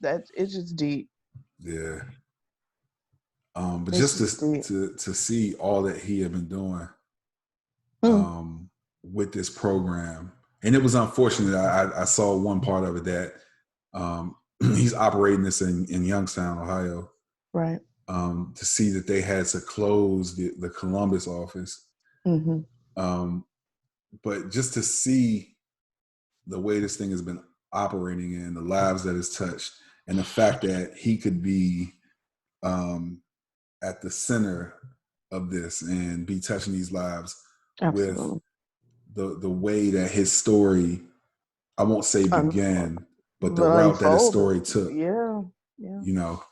that it's just deep. Yeah. But just to see all that he had been doing with this program, and it was unfortunate. I saw one part of it that he's operating this in Youngstown, Ohio. Right. To see that they had to close the Columbus office. But just to see the way this thing has been operating and the lives that it's touched, and the fact that he could be at the center of this and be touching these lives with the way that his story, I won't say began, but the route that his story took. Yeah. You know.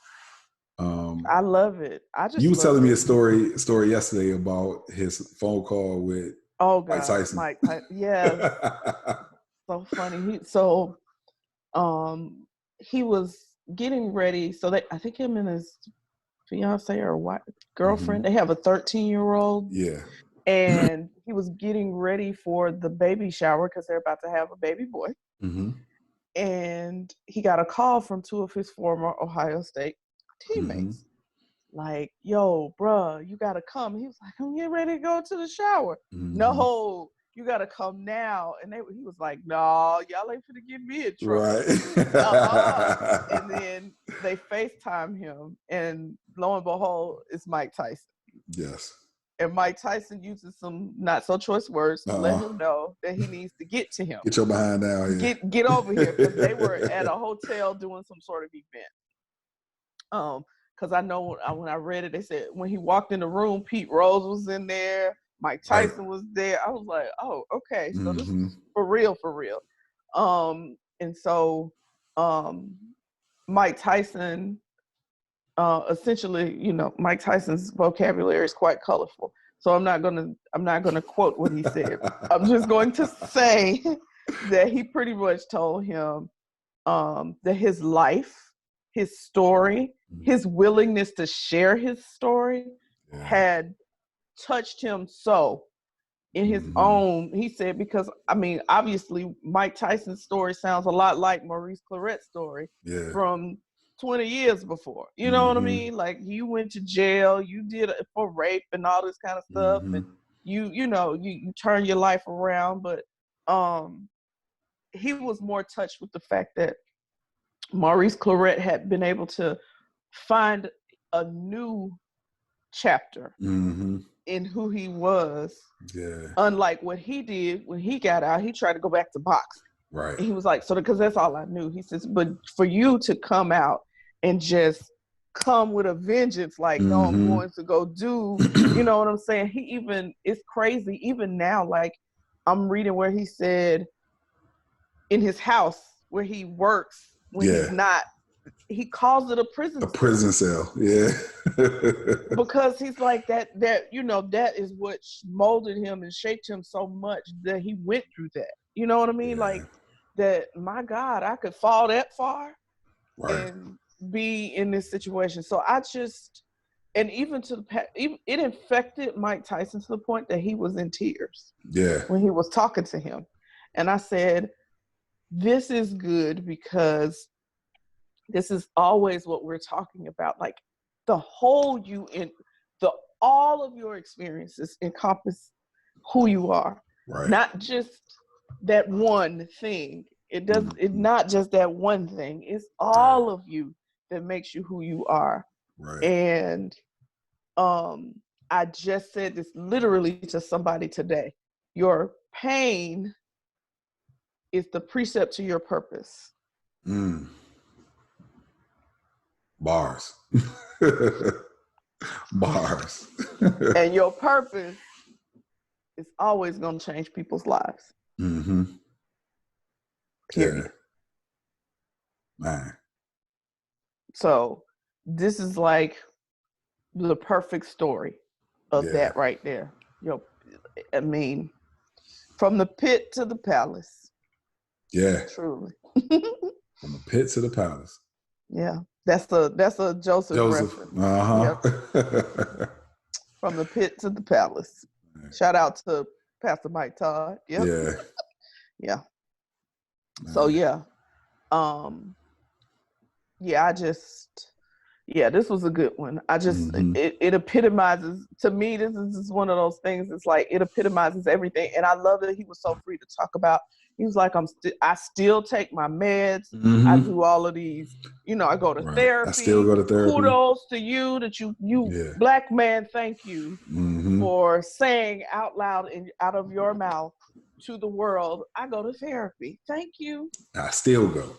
I love it. You were telling me a story yesterday about his phone call with Mike Tyson. Mike Tyson. Yeah. So funny. He was getting ready. So I think him and his fiance or girlfriend, they have a 13-year-old. Yeah. And he was getting ready for the baby shower because they're about to have a baby boy. And he got a call from 2 of his former Ohio State teammates. Like, yo, bruh, you gotta come. He was like, I'm getting ready to go to the shower. No, you gotta come now. And he was like, no, y'all ain't finna get me in trouble. And then they FaceTime him, and lo and behold, it's Mike Tyson. Yes. And Mike Tyson uses some not so choice words to let him know that he needs to get to him. Get your behind down here. Get over here, because they were at a hotel doing some sort of event. Because I know when I read it, they said when he walked in the room, Pete Rose was in there, Mike Tyson was there. I was like, oh, okay, so this is for real. And so Mike Tyson, essentially, Mike Tyson's vocabulary is quite colorful. So I'm not gonna quote what he said. I'm just going to say that he pretty much told him that his life, his story, his willingness to share his story had touched him so in his own, he said, because obviously Mike Tyson's story sounds a lot like Maurice Clarett's story from 20 years before. You know what I mean? Like, you went to jail, you did it for rape and all this kind of stuff, and you turn your life around, but he was more touched with the fact that Maurice Clarett had been able to find a new chapter in who he was. Unlike what he did when he got out, he tried to go back to boxing. Right. And he was like, because that's all I knew. He says, but for you to come out and just come with a vengeance, like, no, I'm going to go do, you know what I'm saying? It's crazy. Even now, like, I'm reading where he said in his house where he works when he's not. He calls it a prison. A prison cell, yeah. Because he's like that is what molded him and shaped him so much that he went through that. You know what I mean? Like that. My God, I could fall that far and be in this situation. So I just, and even it infected Mike Tyson to the point that he was in tears. Yeah. When he was talking to him, and I said, "This is good because this is always what we're talking about. Like the whole you in all of your experiences encompass who you are, not just that one thing. It's not just that one thing. It's all of you that makes you who you are." And I just said this literally to somebody today. Your pain is the precept to your purpose. Bars. Bars. And your purpose is always going to change people's lives. Period. Yeah. Man. So this is like the perfect story of that right there. I mean, from the pit to the palace. Yeah. Truly. From the pit to the palace. Yeah. That's a Joseph reference. Yep. From the pit to the palace. Shout out to Pastor Mike Todd. Yep. Yeah. Yeah. So this was a good one. I just it epitomizes, to me, this is just one of those things. It's like it epitomizes everything. And I love that he was so free to talk about. He was like, I still take my meds. I do all of these, I go to therapy. I still go to therapy. Kudos to you that you Black man, thank you for saying out loud and out of your mouth to the world, I go to therapy. Thank you. I still go.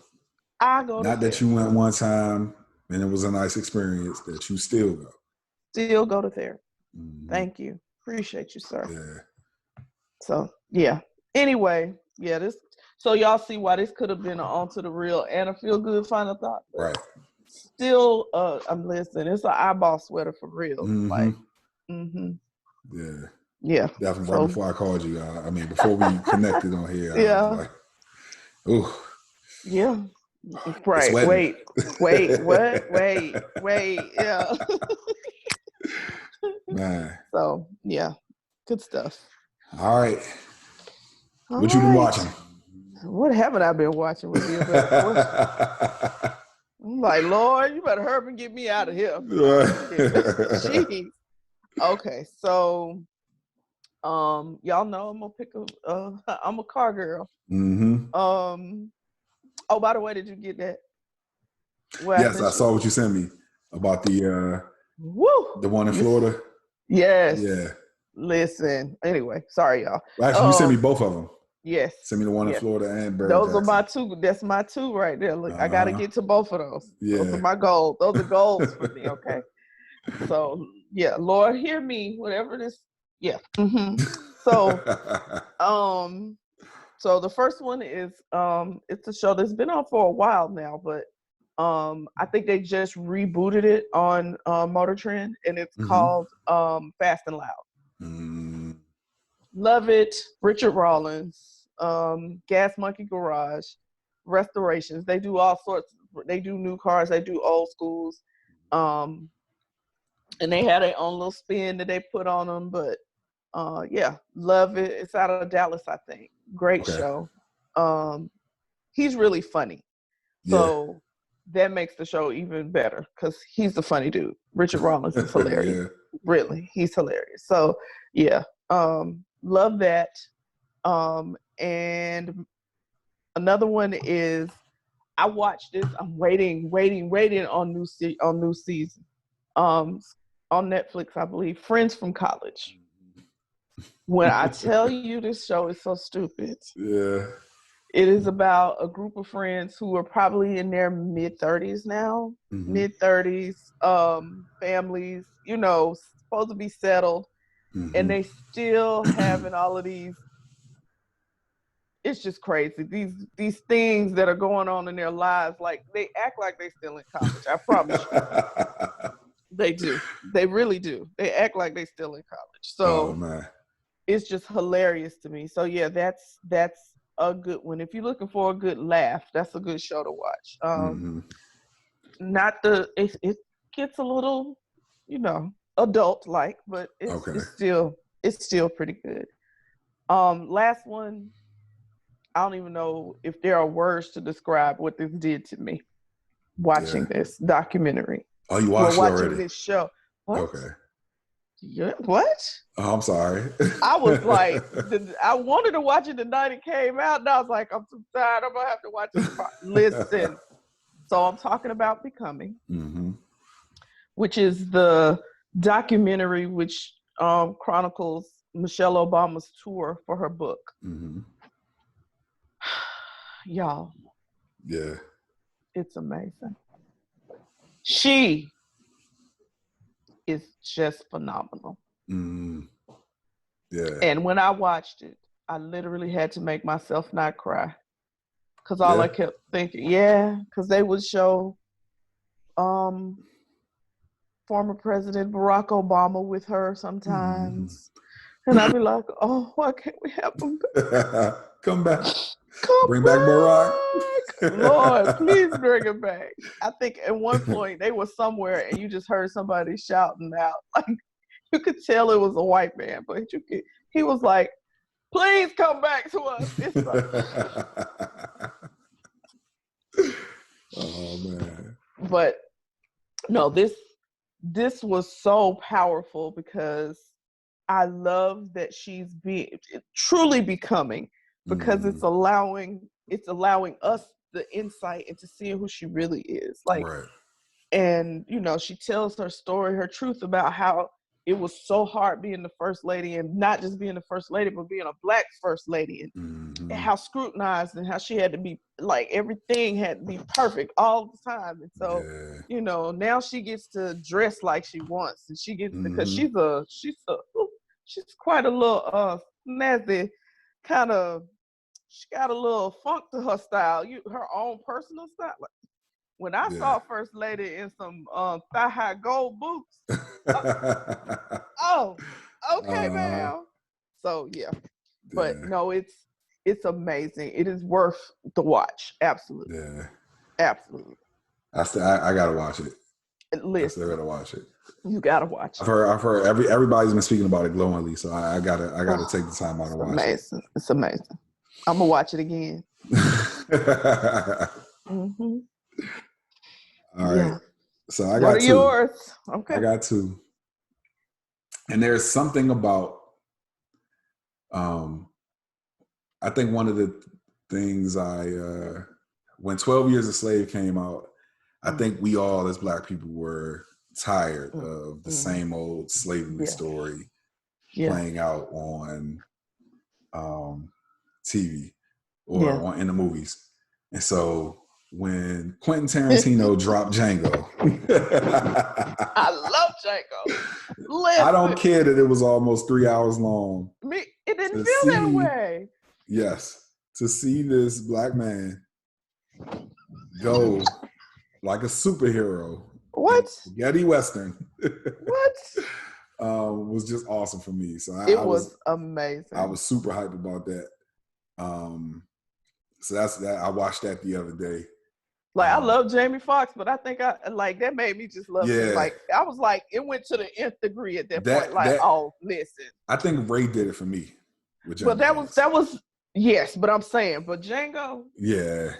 I go to Not that you went one time and it was a nice experience, that you still go. Still go to therapy. Thank you. Appreciate you, sir. Yeah. So, yeah. Anyway, so y'all see why this could have been an on to the real and a feel good final thought. Right. Still, I'm listening. It's an eyeball sweater for real. Like, Yeah. Yeah. Definitely right before I called you. Before we connected on here, I was like, ooh. Yeah. Right. Wait. What? Wait. Yeah. Man. So, yeah. Good stuff. All right. What you been watching? What haven't I been watching would be a better question. I'm like, Lord, you better hurry and get me out of here. Jeez. Okay, so y'all know I'm a car girl. Oh, by the way, did you get that? Yes, I saw what you sent me about the one in Florida. Yes. Yeah. Listen. Anyway, sorry, y'all. Well, actually, you sent me both of them. Yes. Send me the one in Florida and Barry Those Jackson. are my two. That's my two right there. Look, I got to get to both of those. Yeah. Those are my goals. Those are goals for me. Okay. So Lord, hear me. Whatever this. Yeah. So, so the first one is it's a show that's been on for a while now, but I think they just rebooted it on Motor Trend, and it's called Fast and Loud. Love it. Richard Rawlins, Gas Monkey Garage, restorations. They do all sorts. They do new cars. They do old schools. And they had their own little spin that they put on them. But love it. It's out of Dallas, I think. Great show. He's really funny. So that makes the show even better because he's a funny dude. Richard Rawlins is hilarious. Really, he's hilarious. So love that. And another one is I watched this. I'm waiting on new season. On Netflix, I believe. Friends from College. When I tell you this show is so stupid. Yeah. It is about a group of friends who are probably in their mid-30s now. Mid-30s, families, supposed to be settled. And they still having all of these it's just crazy. These things that are going on in their lives, like they act like they still in college. I promise you. They do. They really do. They act like they still in college. So man. It's just hilarious to me. So yeah, that's a good one. If you're looking for a good laugh, that's a good show to watch. Not it gets a little, adult like, but it's still pretty good. Last one, I don't even know if there are words to describe what this did to me. Watching this documentary. Oh, you watched it already? Watching this show. What? Okay. Yeah, what? Oh, I'm sorry. I was like, I wanted to watch it the night it came out, and I was like, I'm too tired. I'm gonna have to watch it. Listen. So I'm talking about Becoming, which is the documentary which chronicles Michelle Obama's tour for her book. Y'all. Yeah. It's amazing. She is just phenomenal. Yeah. And when I watched it, I literally had to make myself not cry. Because all I kept thinking, because they would show former President Barack Obama with her sometimes. And I'd be like, oh, why can't we have him back? Come back. Bring back Barack. Lord, please bring him back. I think at one point they were somewhere and you just heard somebody shouting out. Like, you could tell it was a white man, but he was like, please come back to us. Oh man. But no, this was so powerful because I love that she's truly becoming, because it's allowing us the insight into seeing who she really is. Like, and she tells her story, her truth about how it was so hard being the first lady, and not just being the first lady, but being a Black first lady, and how scrutinized, and how she had to be like, everything had to be perfect all the time. And so, now she gets to dress like she wants, and she gets, because she's quite a little snazzy kind of, she got a little funk to her style, her own personal style. Like, when I saw First Lady in some thigh-high gold boots, oh, okay, ma'am. So but no, it's amazing. It is worth the watch. Absolutely. Yeah. Absolutely. I gotta watch it. Listen, I still gotta watch it. You gotta watch it. I've heard everybody's been speaking about it glowingly, so I gotta take the time out to watch it. It's amazing. I'm gonna watch it again. All right. So I got what are two. Yours? Okay. I got two. And there's something about, I think one of the things when 12 Years a Slave came out, I think we all as Black people were tired of the same old slavery story playing out on TV or in the movies. And so when Quentin Tarantino dropped Django, I love Django. Listen, I don't care that it was almost 3 hours long. It didn't feel that way. Yes. To see this Black man go like a superhero. What? Spaghetti Western. What? Was just awesome for me. So it was amazing. I was super hyped about that. So that's that. I watched that the other day. Like, I love Jamie Foxx, but I think that made me just love him. Like, I was like, it went to the nth degree at that point. Like, listen. I think Ray did it for me. With Jamie but that was yes, but I'm saying, but Django. Yeah.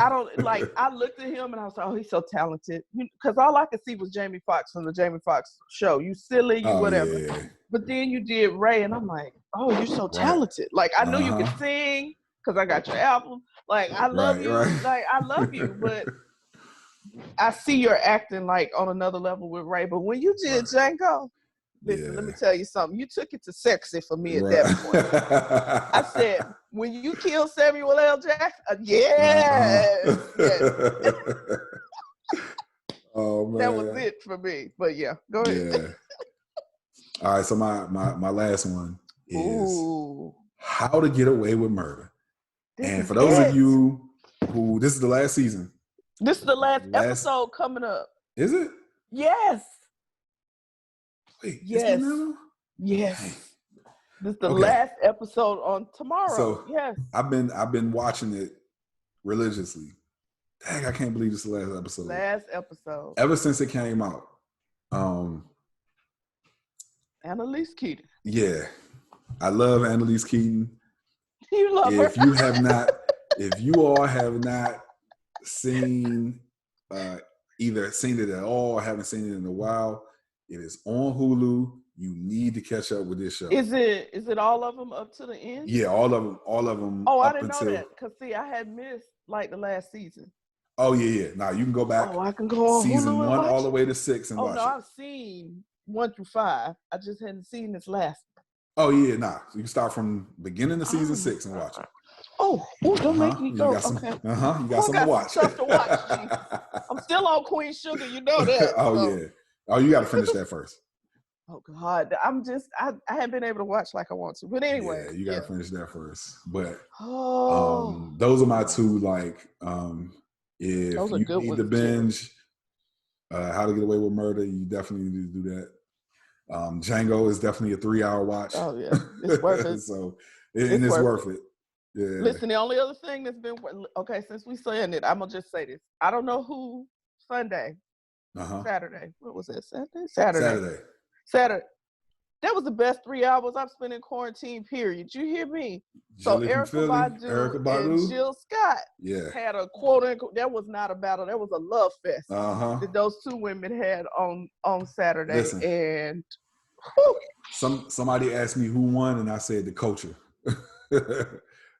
I don't like. I looked at him and I was like, "Oh, he's so talented." Because all I could see was Jamie Foxx from the Jamie Foxx show. You silly, you whatever. Yeah. But then you did Ray, and I'm like, "Oh, you're so talented." Like, I knew you could sing because I got your album. Like, I love you. Like, I love you, but I see you're acting like on another level with Ray. But when you did Django, listen, let me tell you something. You took it to sexy for me at that point. I said, when you killed Samuel L. Jackson, yes. Oh man, that was it for me. But yeah, go ahead. Yeah. All right, so my last one is How to Get Away with Murder. And for those of you who, this is the last season. This is the last episode coming up. Is it? Yes. Wait, yes. Yes. Dang. This is the last episode on tomorrow. So yes. I've been watching it religiously. Dang, I can't believe this is the last episode. Last episode. Ever since it came out. Annalise Keaton. Yeah. I love Annalise Keaton. You love her. If you all have not seen either seen it at all or haven't seen it in a while, it is on Hulu. You need to catch up with this show. Is it all of them up to the end? Yeah, all of them. Oh, I didn't know that. Because see, I had missed like the last season. Oh yeah. Now you can go back. Oh, I can go on season Hulu 1 all the way to 6 and watch it. Oh no, I've seen 1 through 5. I just hadn't seen this last one. Oh yeah, nah. So you can start from beginning of season 6 and watch it. Oh, don't make me go. You got you got something to watch. Stuff to watch. I'm still on Queen Sugar, you know that. Yeah. Oh, you got to finish that first. Oh God, I haven't been able to watch like I want to. But anyway, yeah, you got to finish that first. But those are my two. Like, if you need to binge, How to Get Away with Murder, you definitely need to do that. Django is definitely a 3-hour watch. Oh yeah, it's worth it. So it's worth it. Yeah. Listen, the only other thing that's been since we saying it, I'm gonna just say this. I don't know who Sunday, Saturday. What was it? Saturday. That was the best 3 hours I've spent in quarantine. Period. You hear me? So Erykah Badu and Jill Scott had a quote unquote. That was not a battle. That was a love fest that those two women had on Saturday. Listen, and somebody asked me who won, and I said the culture.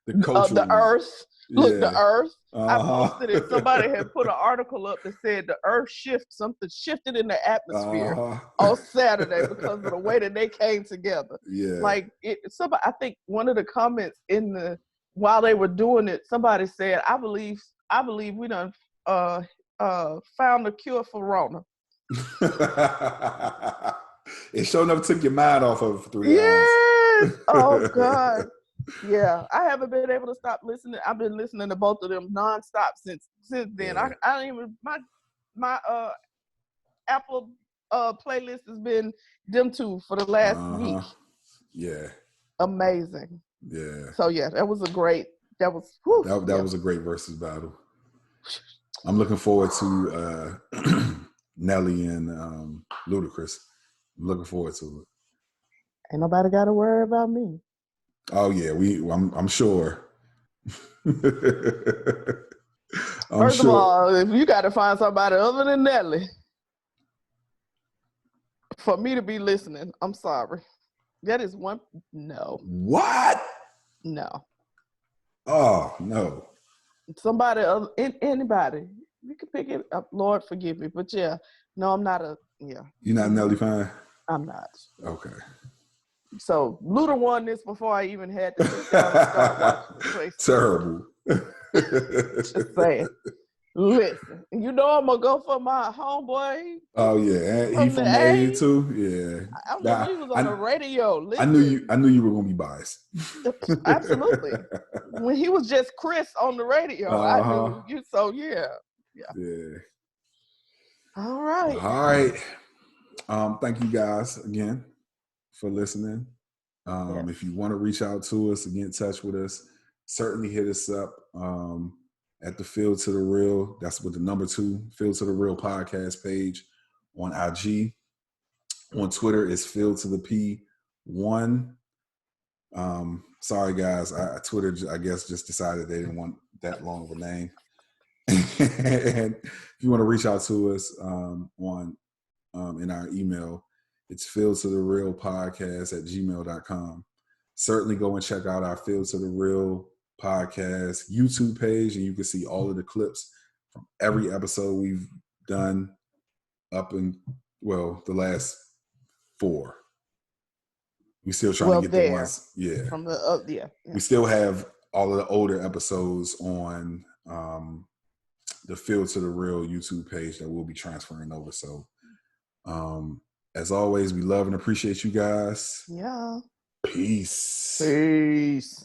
The culture. The earth. Look, the earth. I posted it. Somebody had put an article up that said the earth something shifted in the atmosphere on Saturday because of the way that they came together. Yeah. Like I think one of the comments while they were doing it, somebody said, I believe we done found a cure for Rona. It sure enough took your mind off of it for 3 hours. Yes. Oh God. Yeah, I haven't been able to stop listening. I've been listening to both of them nonstop since then. Yeah. I don't even my Apple playlist has been them two for the last week. Yeah. Amazing. Yeah. So yeah, that was a great was a great versus battle. I'm looking forward to Nelly and Ludacris. I'm looking forward to it. Ain't nobody got to worry about me. Oh yeah, I'm sure. First of all, if you got to find somebody other than Nelly for me to be listening, I'm sorry. That is one. No. What? No. Oh no. Somebody other, anybody. You can pick it up. Lord forgive me, but yeah, no, I'm not a. Yeah. You're not Nelly fan? I'm not. Okay. So Luda won this before I even had to sit down and start watching. Terrible. Just saying. Listen, you know I'm gonna go for my homeboy. Oh yeah, he from the A too. Yeah, I know he was on the radio. Listen. I knew you were gonna be biased. Absolutely. When he was just Chris on the radio, I knew you. So yeah. All right. Thank you guys again for listening. If you want to reach out to us and get in touch with us, certainly hit us up at the Field to the Real. That's with the number 2, Field to the Real podcast page on IG. On Twitter, it's Field to the P1. Sorry guys, Twitter I guess just decided they didn't want that long of a name. And if you want to reach out to us in our email, it's fieldtotherealpodcast@gmail.com. Certainly go and check out our Field to the Real podcast YouTube page, and you can see all of the clips from every episode we've done the last 4. We still trying to get the ones. Yeah. From the We still have all of the older episodes on the Field to the Real YouTube page that we'll be transferring over. So as always, we love and appreciate you guys. Yeah. Peace. Peace.